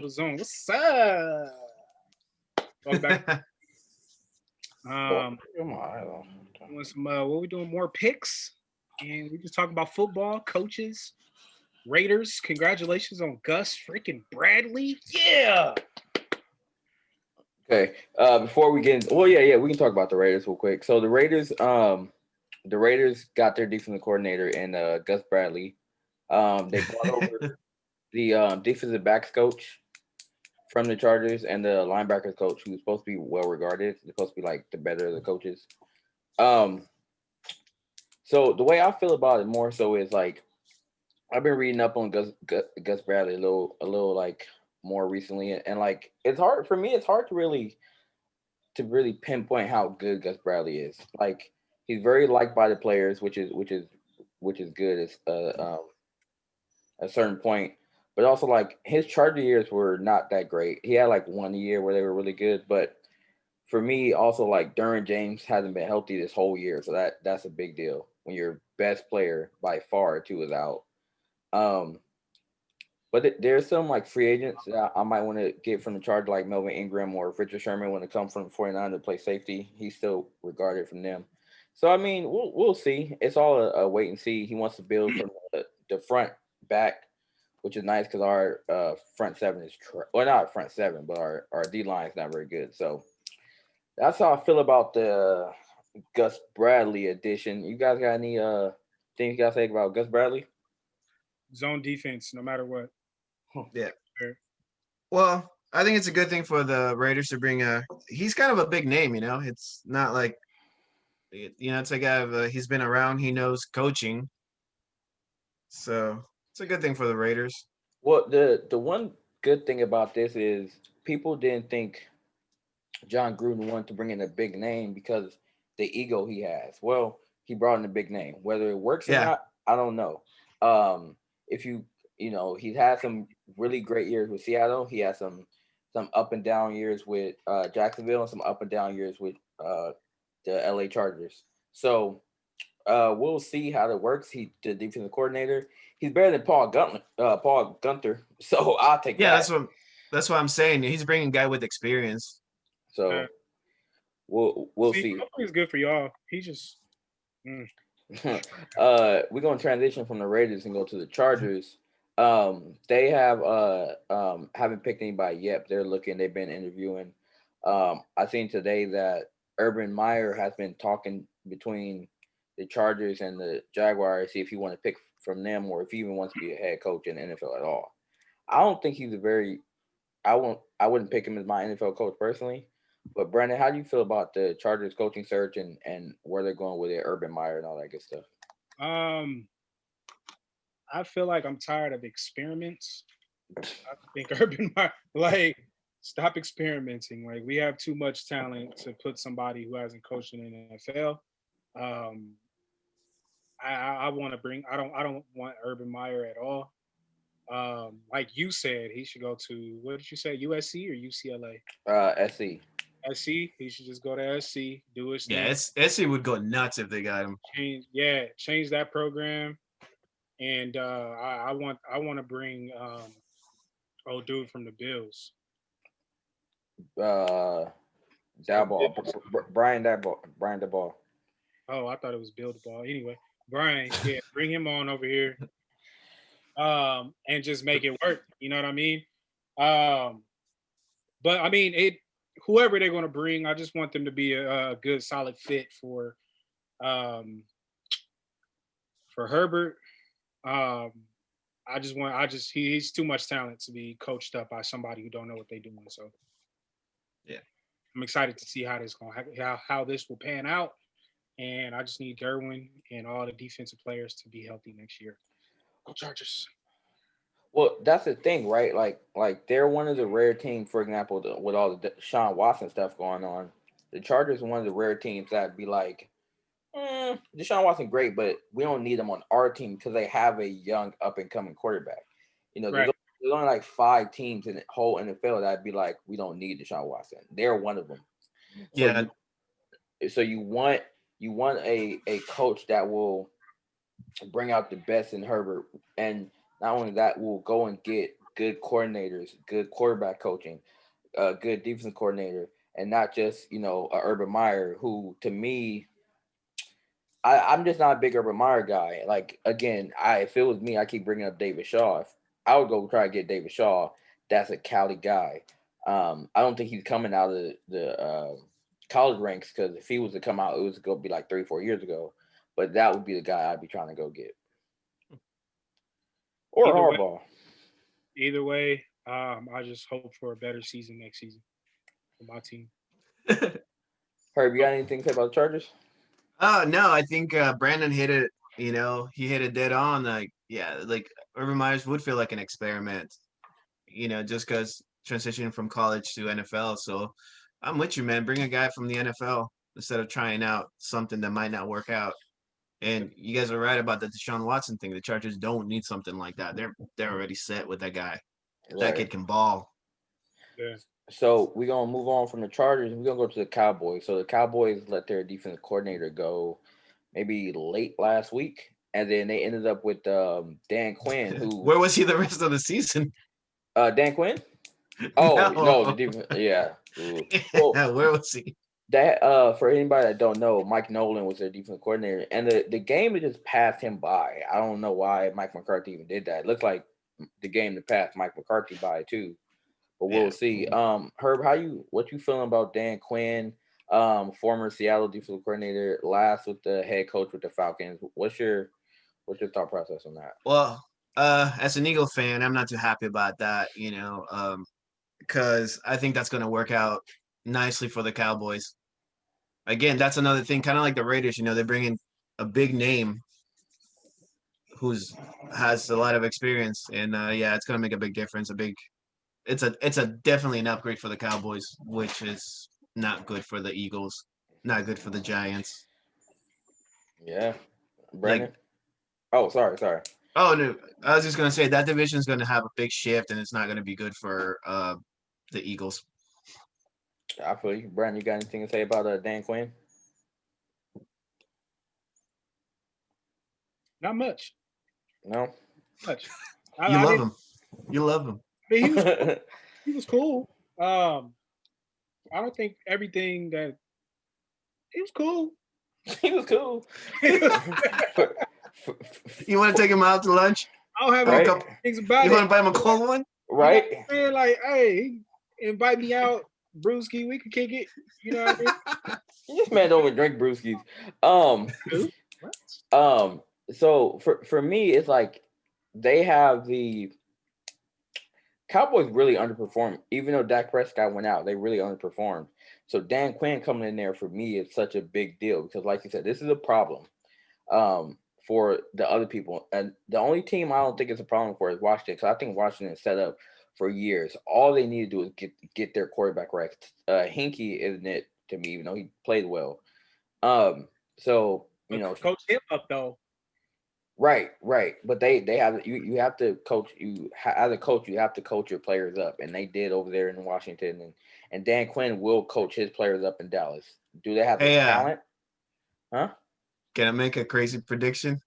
Zone. What's up? Welcome back. Want some, what we doing? More picks, and we just talk about football, coaches, Raiders. Congratulations on Gus freaking Bradley. Yeah. Okay. Before we get in, we can talk about the Raiders real quick. So the Raiders got their defensive coordinator in Gus Bradley. They brought over the defensive backs coach from the Chargers and the linebackers coach, who's supposed to be well regarded. They're supposed to be like the better of the coaches. So the way I feel about it more so is like I've been reading up on Gus Bradley a little like more recently, and like it's hard for me. It's hard to really pinpoint how good Gus Bradley is. Like he's very liked by the players, which is good. It's a certain point, but also like his Charger years were not that great. He had like 1 year where they were really good, but for me, also like Derwin James hasn't been healthy this whole year, so that's a big deal when your best player by far too is out. But there's some like free agents that I might want to get from the Chargers, like Melvin Ingram or Richard Sherman, when it comes from 49 to play safety. He's still regarded from them. So I mean, we'll see. It's all a wait and see. He wants to build from the front back, which is nice because our front seven is not front seven, but our D line is not very good. So that's how I feel about the Gus Bradley edition. You guys got any things you guys say about Gus Bradley? Zone defense, no matter what. Yeah. Well, I think it's a good thing for the Raiders to bring he's kind of a big name, you know. It's not like it's a guy he's been around, he knows coaching. So it's a good thing for the Raiders. Well, the one good thing about this is people didn't think John Gruden wanted to bring in a big name because the ego he has. Well, he brought in a big name. Whether it works or not, I don't know. If he's had some really great years with Seattle. He had some up and down years with Jacksonville and some up and down years with the LA Chargers. So we'll see how that works. He's the defensive coordinator. He's better than Paul Gunther. So I'll take that. Yeah, that's what I'm saying. He's bringing a guy with experience. So we'll see. He's good for y'all. He just. We're gonna transition from the Raiders and go to the Chargers. They haven't picked anybody yet. They're looking. They've been interviewing. I seen today that Urban Meyer has been talking between the Chargers and the Jaguars, see if he want to pick from them or if he even wants to be a head coach in the NFL at all. I don't think he's I wouldn't pick him as my NFL coach personally. But Brandon, how do you feel about the Chargers coaching search and where they're going with it, Urban Meyer and all that good stuff? I feel like I'm tired of experiments. I think Urban Meyer, stop experimenting. Like, we have too much talent to put somebody who hasn't coached in the NFL. I want to bring. I don't want Urban Meyer at all. Like you said, he should go to, what did you say, USC or UCLA? SC. SC. He should just go to SC, do his thing. Yeah, SC would go nuts if they got him. Change that program. And I want to bring old dude from the Bills. Brian Daboll. Oh, I thought it was Bill DeBall. Anyway, Brian, bring him on over here. And just make it work. You know what I mean? But I mean, whoever they're going to bring, I just want them to be a good, solid fit for Herbert. He's too much talent to be coached up by somebody who don't know what they're doing. So, yeah, I'm excited to see how this will pan out. And I just need Derwin and all the defensive players to be healthy next year. Go Chargers. Well, that's the thing, right? Like they're one of the rare teams, for example, with all the Deshaun Watson stuff going on. The Chargers are one of the rare teams that'd be like, Deshaun Watson great, but we don't need him on our team because they have a young up and coming quarterback. There's only like 5 teams in the whole NFL that'd be like, we don't need Deshaun Watson. They're one of them. So you want a coach that will bring out the best in Herbert, and not only that, will go and get good coordinators, good quarterback coaching, good defense coordinator, and not just a Urban Meyer who, to me, I'm just not a big Urban Meyer guy. Like, again, if it was me, I keep bringing up David Shaw. If I would go try to get David Shaw. That's a Cali guy. I don't think he's coming out of the college ranks, because if he was to come out, it was going to be like 3-4 years ago. But that would be the guy I'd be trying to go get. Or Either way, Harbaugh. either way, I just hope for a better season next season for my team. Herb, you got anything to say about the Chargers? No, I think Brandon hit it. He hit it dead on. Like, yeah, like Urban Myers would feel like an experiment. Just because transitioning from college to NFL. So I'm with you, man. Bring a guy from the NFL instead of trying out something that might not work out. And you guys are right about the Deshaun Watson thing. The Chargers don't need something like that. They're already set with that guy. That kid can ball. Yeah. So we're gonna move on from the Chargers and we're gonna go to the Cowboys. So the Cowboys let their defensive coordinator go maybe late last week, and then they ended up with Dan Quinn, who Where was he the rest of the season? Dan Quinn? Oh no, the No. defense. Yeah. Well, where was he? That for anybody that don't know, Mike Nolan was their defensive coordinator, and the game had just passed him by. I don't know why Mike McCarthy even did that. It looked like the game that passed Mike McCarthy by too, but we'll see. Herb, what you feeling about Dan Quinn, former Seattle defensive coordinator, last with the head coach with the Falcons? What's your thought process on that? Well, as an Eagle fan, I'm not too happy about that. Because I think that's going to work out nicely for the Cowboys. Again, that's another thing, kind of like the Raiders. They bring in a big name has a lot of experience, and yeah, it's going to make a big difference. It's a definitely an upgrade for the Cowboys, which is not good for the Eagles, not good for the Giants. Yeah, Brandon. Sorry. Oh no, I was just going to say that division is going to have a big shift, and it's not going to be good for the Eagles. I feel you. Brandon, you got anything to say about Dan Quinn? Not much. No. Much. You love him. You love him. I mean, he was cool. I don't think everything that he was cool. He was cool. You want to take him out to lunch? I don't have any things about it. You want to buy him a cold one? Right. Man, like, hey, invite me out, brewski. We can kick it. You know what I mean? This man don't even drink brewskis. So for me, it's like they have the Cowboys really underperformed. Even though Dak Prescott went out, they really underperformed. So Dan Quinn coming in there for me is such a big deal because, like you said, this is a problem for the other people. And the only team I don't think it's a problem for is Washington, because I think Washington is set up for years. All they need to do is get their quarterback right. Hinkie isn't it to me, even though he played well. So coach him up though. Right. But they have you have to coach as a coach, you have to coach your players up, and they did over there in Washington, and Dan Quinn will coach his players up in Dallas. Do they have the talent? Huh? Can I make a crazy prediction?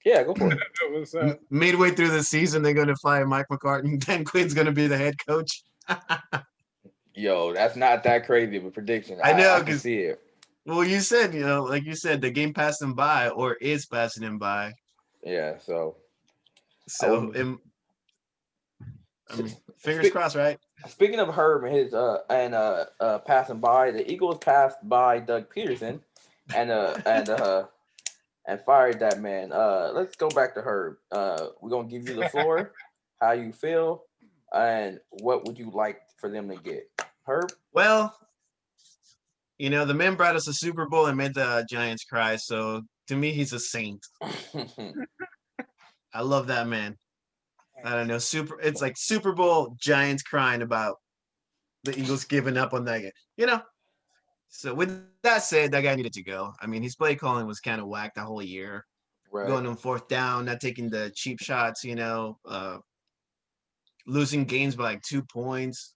Yeah, go for it. What's up? Midway through the season, they're going to fire Mike McCarthy. Dan Quinn's going to be the head coach. Yo, that's not that crazy of a prediction. I know, I can see it. Well, you said, like you said, the game passed him by or is passing him by. Yeah, so fingers crossed, right? Speaking of Herb and his passing by, the Eagles passed by Doug Peterson and fired that man. Let's go back to Herb. We're gonna give you the floor. How you feel, and what would you like for them to get, Herb? Well, the man brought us a Super Bowl and made the Giants cry. So to me, he's a saint. I love that man. I don't know. It's like Super Bowl Giants crying about the Eagles giving up on that game. So with that said, that guy needed to go. I mean, his play calling was kind of whack the whole year. Right. Going on fourth down, not taking the cheap shots, losing games by like 2 points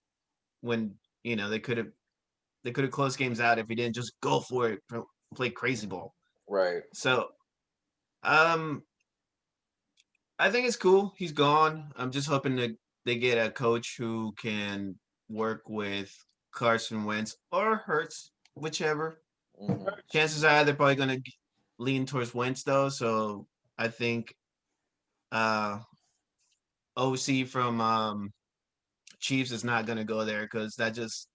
when, they could have closed games out if he didn't just go for it, play crazy ball. Right. So, I think it's cool. He's gone. I'm just hoping to they get a coach who can work with Carson Wentz or Hurts, whichever. Mhm. Chances are they're probably going to lean towards Wentz though. So I think uh, OC from Chiefs is not going to go there because that just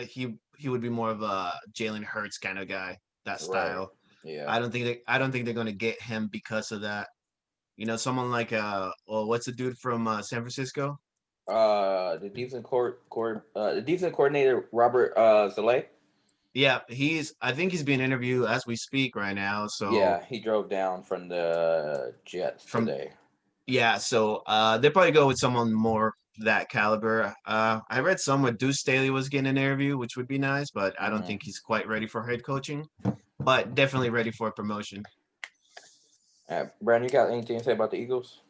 he would be more of a Jalen Hurts kind of guy. That Right. style. Yeah. I don't think they're going to get him because of that. You know, someone like well, what's the dude from San Francisco? The defensive coordinator Robert Saleh. Yeah, I think he's being interviewed as we speak right now. So Yeah, he drove down from the Jets from today. yeah, so they probably go with someone more that caliber. I read somewhere Deuce Staley was getting an interview, which would be nice, but I don't Mm-hmm. think he's quite ready for head coaching. But definitely ready for a promotion. Brandon, you got anything to say about the Eagles?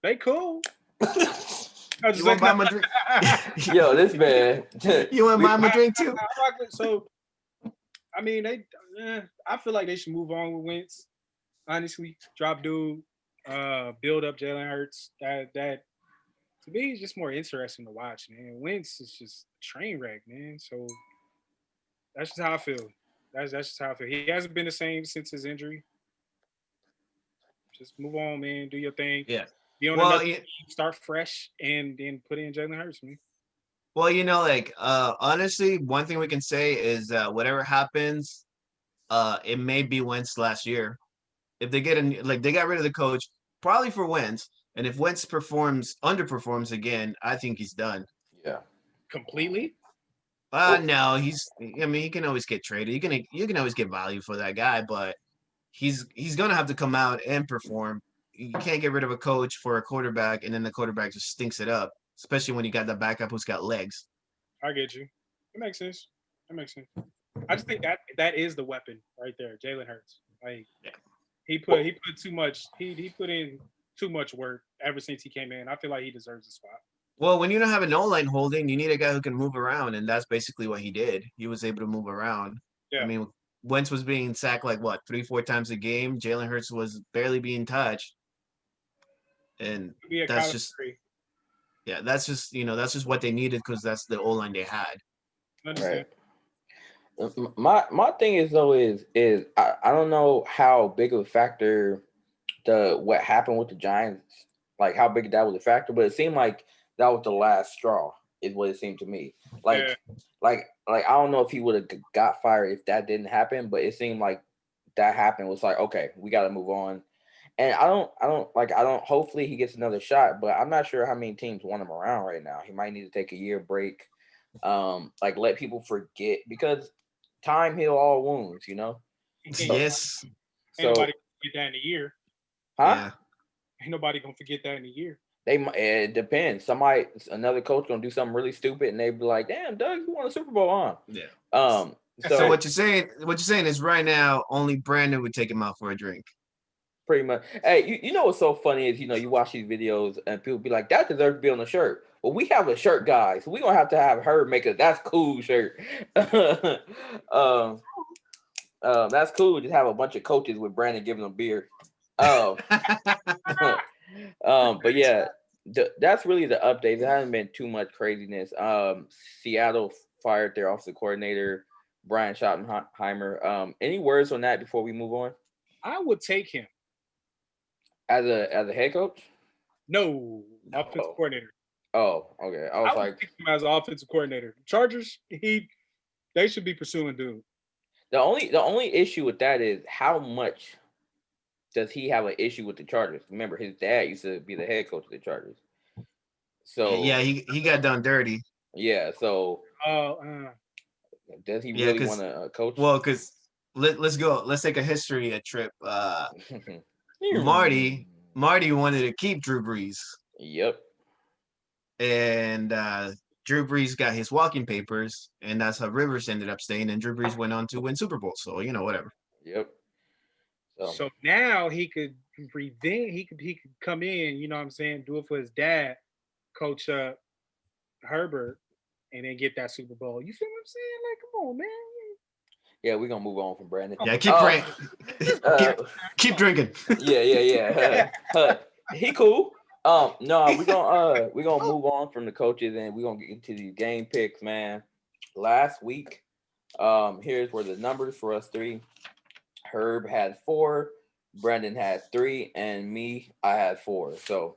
They cool. I was You just want like, to buy my drink? Yo, this man. You want to buy my drink too? so I mean, I feel like they should move on with Wentz. Honestly, drop dude, build up Jalen Hurts. That to me is just more interesting to watch, man. Wentz is just a train wreck, man. So that's just how I feel. That's just how I feel. He hasn't been the same since his injury. Just move on, man. Do your thing. Yeah. Be on Well, another team, start fresh, and then put in Jalen Hurts, man. well, like honestly, one thing we can say is that whatever happens, it may be Wentz last year. If they get like they got rid of the coach, probably for Wentz, and if Wentz underperforms again, I think he's done. Yeah. Completely. No, I mean, he can always get traded. You can always get value for that guy, but he's gonna have to come out and perform. You can't get rid of a coach for a quarterback, and then the quarterback just stinks it up, especially when you got the backup who's got legs. I get you. It makes sense. That makes sense. I just think that is the weapon right there, Jalen Hurts. Like Yeah. he put too much. He put in too much work ever since he came in. I feel like he deserves a spot. Well, when you don't have an O-line holding, you need a guy who can move around, and that's basically what he did. He was able to move around. I Yeah. mean, Wentz was being sacked like what 3-4 times a game. Jalen Hurts was barely being touched, and Be a that's college just free. that's just that's just what they needed because that's the O-line they had. Understand? My thing is though is I don't know how big of a factor what happened with the Giants, like how big that was a factor, but it seemed like that was the last straw, is what it seemed to me. Like Yeah. like I don't know if he would have got fired if that didn't happen, but it seemed like that happened was like, okay, we got to move on. And I don't hopefully he gets another shot, but I'm not sure how many teams want him around right now. He might need to take a year break, like let people forget, because time heal all wounds, Yes. Ain't nobody gonna forget that in a year. Huh? Yeah. Ain't nobody gonna forget that in a year. It depends. Another coach gonna do something really stupid, and they be like, "Damn, Doug, you won a Super Bowl, huh?" Yeah. So So what you're saying is right now only Brandon would take him out for a drink. pretty much. Hey, you know what's so funny is you watch these videos and people be like, "That deserves to be on the shirt." Well, we have a shirt, guys. So we gonna have to have her make a "That's cool" shirt. That's cool. Just have a bunch of coaches with Brandon giving them beer. But yeah, that's really the update. There hasn't been too much craziness. Seattle fired their offensive coordinator, Brian Schottenheimer. Any words on that before we move on? I would take him. As a head coach? No, offensive coordinator. Oh, okay. I was like, take him as an offensive coordinator. Chargers, they should be pursuing dude. The only issue with that is how much does he have an issue with the Chargers? Remember, his dad used to be the head coach of the Chargers. So yeah, he got done dirty. Yeah, so does he really want to coach? Well, because let's go. Let's take a history trip. Marty wanted to keep Drew Brees. Yep. And Drew Brees got his walking papers, and that's how Rivers ended up staying. And Drew Brees went on to win Super Bowl. So whatever. Yep. So now he could revenge. He could come in. You know what I'm saying? Do it for his dad, coach Herbert, and then get that Super Bowl. You feel what I'm saying? Like, come on, man. Yeah, we're gonna move on from Brandon. Yeah, keep drinking. Yeah. He cool. No, we gonna move on from the coaches and we're gonna get into these game picks, man. Last week, here's where the numbers for us three. Herb had 4, Brandon had 3, and me, I had 4. So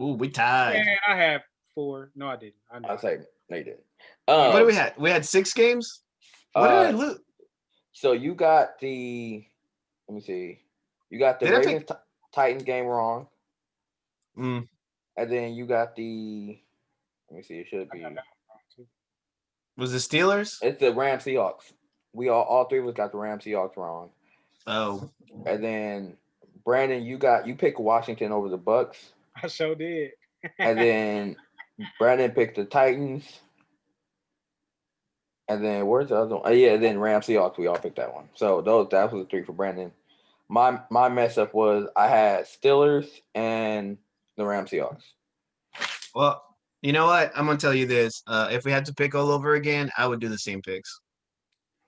Ooh, we tied. Man, I have 4. No, I didn't. I'll say no, you didn't. What do we had? We had 6 games. What did I lose? So you got the. Let me see. You got the Did I Ravens Titans game wrong, Mm. and then you got the. Let me see. It should be. Was the Steelers? It's the Rams Seahawks. We all three of us got the Rams Seahawks wrong. Oh. And then Brandon, you picked Washington over the Bucks. I sure did. And then Brandon picked the Titans. And then where's the other one? Oh, yeah, then Rams Seahawks. We all picked that one. So that was the 3 for Brandon. My mess up was I had Steelers and the Rams Seahawks. Well, you know what? I'm gonna tell you this. If we had to pick all over again, I would do the same picks.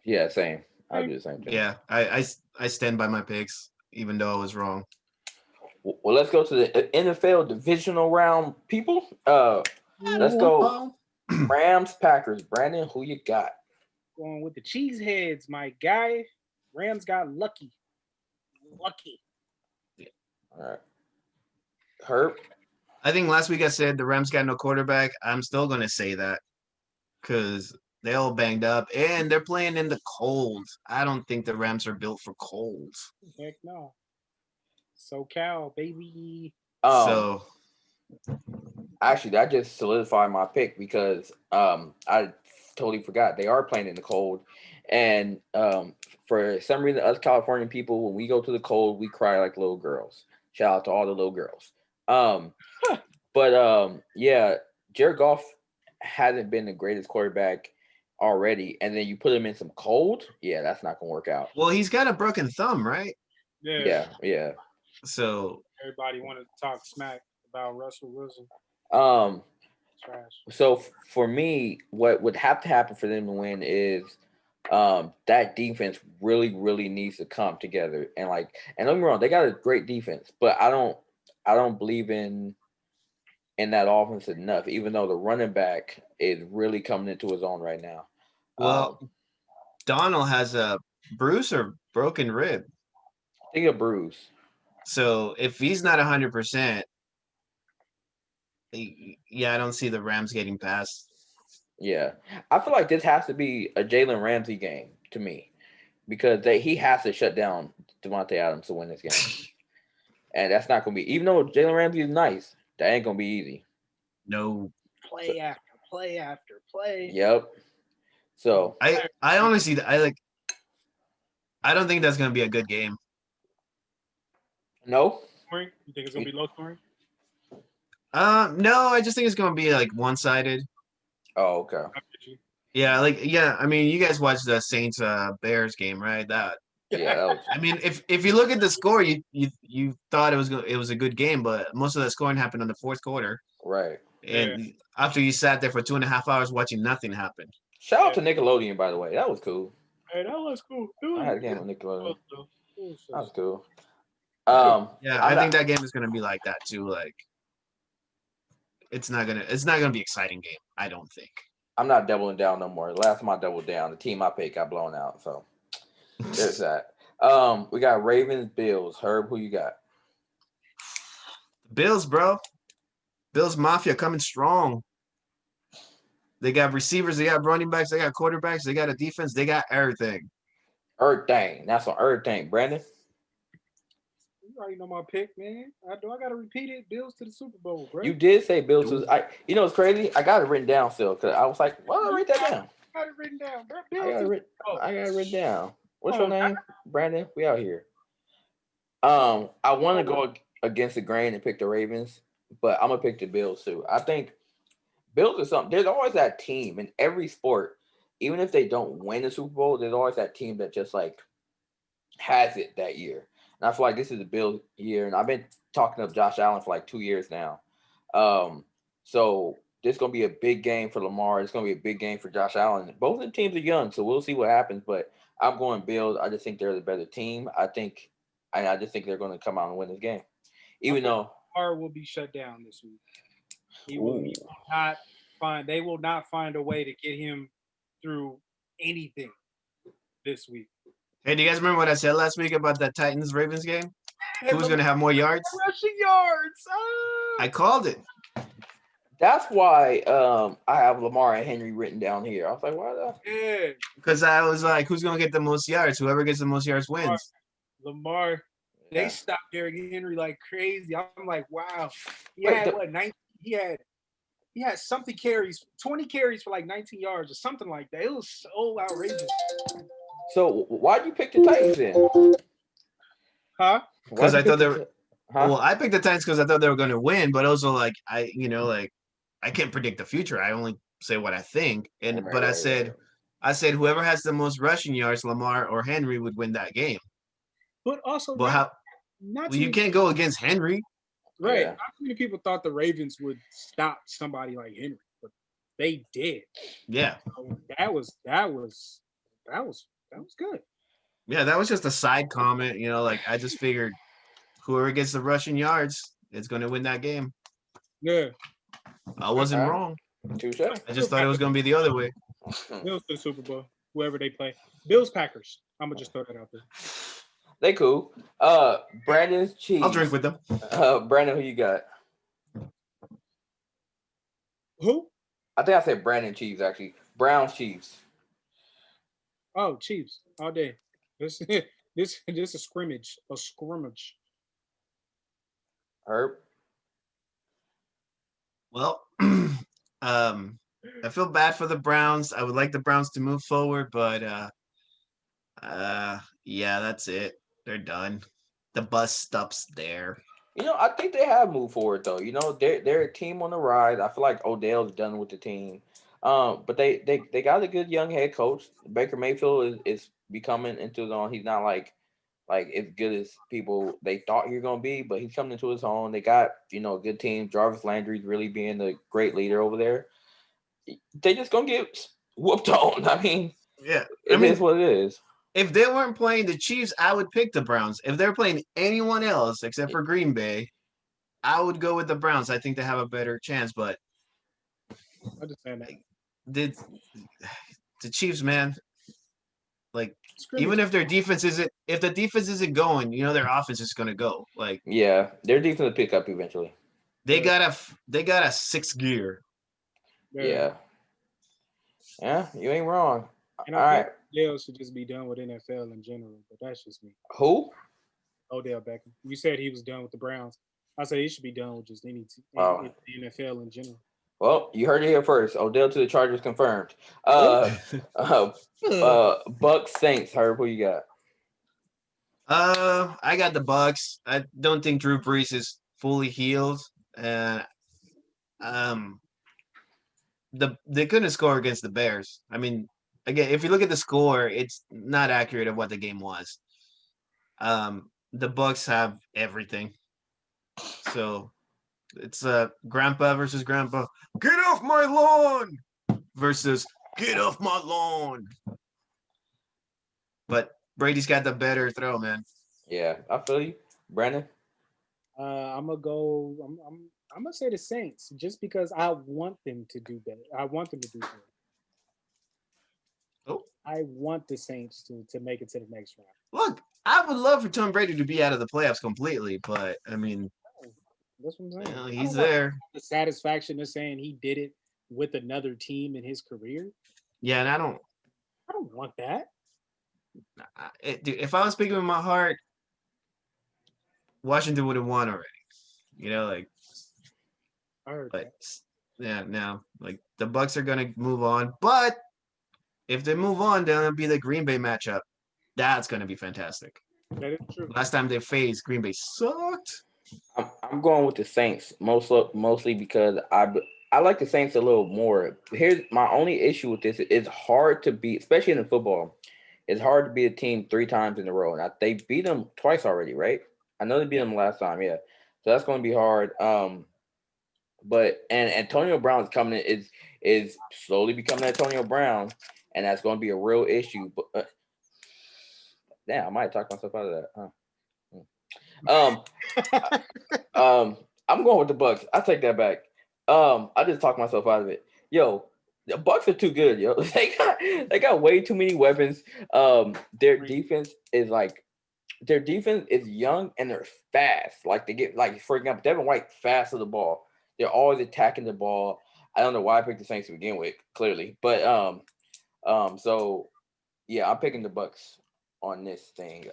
Yeah, same. I'll do the same thing. Yeah, I stand by my picks, even though I was wrong. Well, let's go to the NFL divisional round, people. Let's go. Rams Packers. Brandon, who you got? Going with the cheeseheads, my guy. Rams got lucky. All right. Herb. I think last week I said the Rams got no quarterback. I'm still gonna say that because they all banged up and they're playing in the cold. I don't think the Rams are built for cold. Heck no. SoCal, baby. So actually, that just solidified my pick because I totally forgot they are playing in the cold, and for some reason, us Californian people, when we go to the cold, we cry like little girls. Shout out to all the little girls. But yeah, Jared Goff hasn't been the greatest quarterback already, and then you put him in some cold. Yeah, that's not gonna work out. Well, he's got a broken thumb, right? Yeah. So everybody wanted to talk smack about Russell Wilson. Trash. So for me, what would have to happen for them to win is that defense really, really needs to come together. And don't get me wrong, they got a great defense, but I don't believe in that offense enough, even though the running back is really coming into his own right now. Well, Donald has a bruise or broken rib. I think a bruise. So if he's not 100%, yeah, I don't see the Rams getting past. Yeah, I feel like this has to be a Jalen Ramsey game to me because he has to shut down Devontae Adams to win this game, and that's not going to be. Even though Jalen Ramsey is nice, that ain't going to be easy. No. Play after play after play. Yep. So I honestly I don't think that's going to be a good game. No. You think it's going to be low scoring? No, I just think it's going to be like one-sided. Oh, okay. Yeah, I mean, you guys watched the Saints Bears game, right? That was... I mean, if you look at the score, you thought it was a good game, but most of the scoring happened in the fourth quarter. Right. And after you sat there for 2.5 hours watching nothing happen. Shout out to Nickelodeon, by the way. That was cool. Hey, that was cool. I had a game on Nickelodeon. That was cool. Yeah, I think that game is gonna be like that too. Like, it's not gonna be an exciting game. I don't think. I'm not doubling down no more. Last time I doubled down, the team I picked got blown out. So there's that. We got Ravens, Bills. Herb, who you got? Bills, bro. Bills Mafia coming strong. They got receivers, they got running backs, they got quarterbacks, they got a defense, they got everything. Everything. That's on everything, Brandon. You already know my pick, man. I gotta repeat it. Bills to the Super Bowl, bro. You did say Bills. You know, it's crazy. I got it written down still because I was like, "Why did I write that down?" I got it written down, bro. I got it written down. What's your name, Brandon? We out here. I want to go against the grain and pick the Ravens, but I'm gonna pick the Bills too. I think Bills are something. There's always that team in every sport, even if they don't win the Super Bowl. There's always that team that just has it that year. And I feel like this is a Bills year, and I've been talking up Josh Allen for 2 years now. So this is gonna be a big game for Lamar. It's gonna be a big game for Josh Allen. Both of the teams are young, so we'll see what happens. But I'm going Bills. I just think they're the better team. I just think they're going to come out and win this game, even though Lamar will be shut down this week. He will not find. They will not find a way to get him through anything this week. Hey, do you guys remember what I said last week about that Titans Ravens game? Who's going to have more yards? Rushing yards. I called it. That's why I have Lamar and Henry written down here. I was like, why the? Yeah. Because I was like, who's going to get the most yards? Whoever gets the most yards wins. Lamar. They stopped Derrick Henry like crazy. I'm like, wow. He had 19. He had something carries, 20 carries for like 19 yards or something like that. It was so outrageous. So why'd you pick the Titans then? Huh? Because I thought they were. Well, I picked the Titans because I thought they were going to win, but also like I can't predict the future. I only say what I think. But I said whoever has the most rushing yards, Lamar or Henry, would win that game. But also, you can't go against Henry. Right. Yeah. Not many people thought the Ravens would stop somebody like Henry, but they did. Yeah. So that was good. Yeah, that was just a side comment. Like I just figured whoever gets the rushing yards is going to win that game. Yeah. I wasn't wrong. Touche. I just thought it was going to be the other way. Bills to the Super Bowl, whoever they play. Bills, Packers. I'm going to just throw that out there. They cool. Brandon's Chiefs. I'll drink with them. Brandon, who you got? Who? I think I said Brandon Chiefs, actually. Browns Chiefs. Oh, Chiefs. All day. This is a scrimmage. A scrimmage. Herb? Well, I feel bad for the Browns. I would like the Browns to move forward, but yeah, that's it. They're done. The bus stops there. I think they have moved forward though. They're a team on the rise. I feel like Odell's done with the team. But they got a good young head coach. Baker Mayfield is becoming into his own. He's not like as good as people they thought he was gonna be, but he's coming into his own. They got a good team. Jarvis Landry's really being the great leader over there. They just gonna get whooped on. I mean, yeah, it is what it is. If they weren't playing the Chiefs, I would pick the Browns. If they're playing anyone else except for Green Bay, I would go with the Browns. I think they have a better chance, but I understand that. The Chiefs, man, like even if their defense isn't going, their offense is going to go. Like their defense will pick up eventually. They got a sixth gear. Yeah, you ain't wrong. And I think Odell should just be done with NFL in general, but that's just me. Who? Odell Beckham. You said he was done with the Browns. I said he should be done with just any NFL in general. Well, you heard it here first. Odell to the Chargers confirmed. Bucks Saints. Herb, who you got? I got the Bucks. I don't think Drew Brees is fully healed, and they couldn't score against the Bears. I mean, again, if you look at the score, it's not accurate of what the game was. The Bucks have everything, so it's grandpa versus grandpa. Get off my lawn versus get off my lawn. But Brady's got the better throw, man. Yeah, I feel you, Brandon. I'm gonna go. I'm gonna say the Saints just because I want them to do better. I want them to do better. Oh, I want the Saints to make it to the next round. Look, I would love for Tom Brady to be out of the playoffs completely, but I mean, that's what I'm saying. He's there. The satisfaction of saying he did it with another team in his career. Yeah, and I don't want that. Dude, if I was speaking with my heart, Washington would have won already. I heard but that. Yeah, now the Bucks are gonna move on, but if they move on, then it'll be the Green Bay matchup. That's gonna be fantastic. That is true. Last time they faced, Green Bay sucked. I'm going with the Saints mostly because I like the Saints a little more. Here's my only issue with this: it's hard to beat, especially in football. It's hard to beat a team 3 times in a row. Now they beat them twice already, right? I know they beat them last time, yeah. So that's going to be hard. But Antonio Brown's coming in is slowly becoming Antonio Brown, and that's going to be a real issue. But damn, I might talk myself out of that. Huh? I'm going with the Bucks. I take that back. I just talked myself out of it. Yo, the Bucks are too good, yo. They got way too many weapons. Their defense is young and they're fast. Like they get like for example, Devin White fast to the ball. They're always attacking the ball. I don't know why I picked the Saints to begin with, clearly, but so yeah, I'm picking the Bucks on this thing.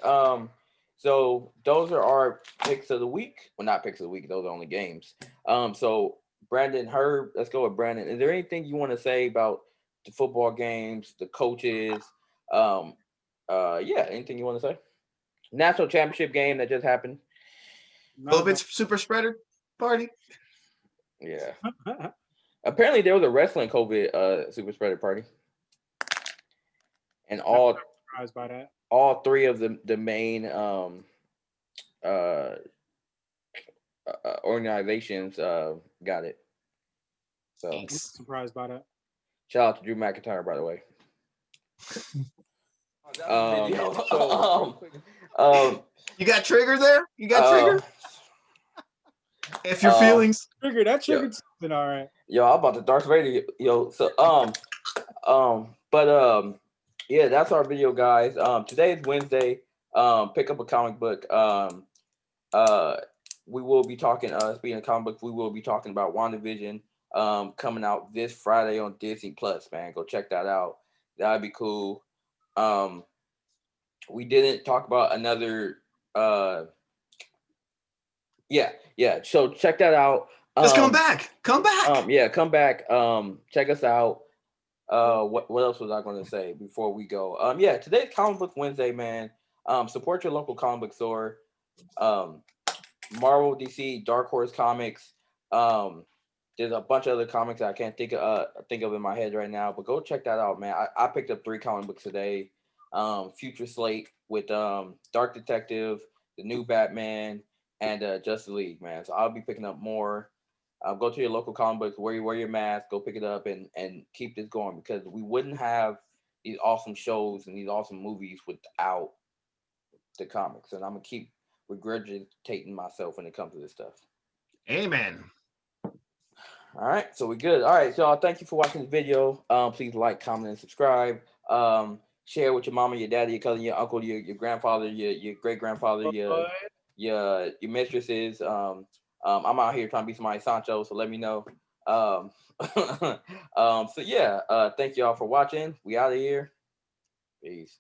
So those are our picks of the week. Well, not picks of the week; those are only games. So Brandon, Herb, let's go with Brandon. Is there anything you want to say about the football games, the coaches? Yeah, anything you want to say? National championship game that just happened. COVID super spreader party. Yeah. Apparently there was a wrestling COVID super spreader party. And all surprised by that. All three of the main organizations got it. So I'm surprised by that. Shout out to Drew McIntyre, by the way. You got triggered there? You got triggered? If your feelings triggered, that triggered something, all right. Yo, I'm about to Darth Vader, yo. So yeah, that's our video, guys. Today is Wednesday. Pick up a comic book. We will be talking. Speaking of comic books, we will be talking about WandaVision. Coming out this Friday on Disney Plus. Man, go check that out. That'd be cool. We didn't talk about another. Yeah. So check that out. Just come back. Come back. Come back. Check us out. What else was I going to say before we go? Today's Comic Book Wednesday, man. Support your local comic book store. Marvel, DC, Dark Horse Comics. There's a bunch of other comics that I can't think of in my head right now, but go check that out, man. I picked up 3 comic books today. Future Slate with Dark Detective, the new Batman, and Justice League, man. So I'll be picking up more. Go to your local comic books, wear your mask, go pick it up, and keep this going, because we wouldn't have these awesome shows and these awesome movies without the comics. And I'm gonna keep regurgitating myself when it comes to this stuff. Amen. All right, so we're good. All right, y'all. Thank you for watching this video. Please like, comment, and subscribe. Share with your mama, your daddy, your cousin, your uncle, your grandfather, your great grandfather, your mistresses. I'm out here trying to be somebody Sancho, so let me know. So yeah, thank y'all for watching. We out of here. Peace.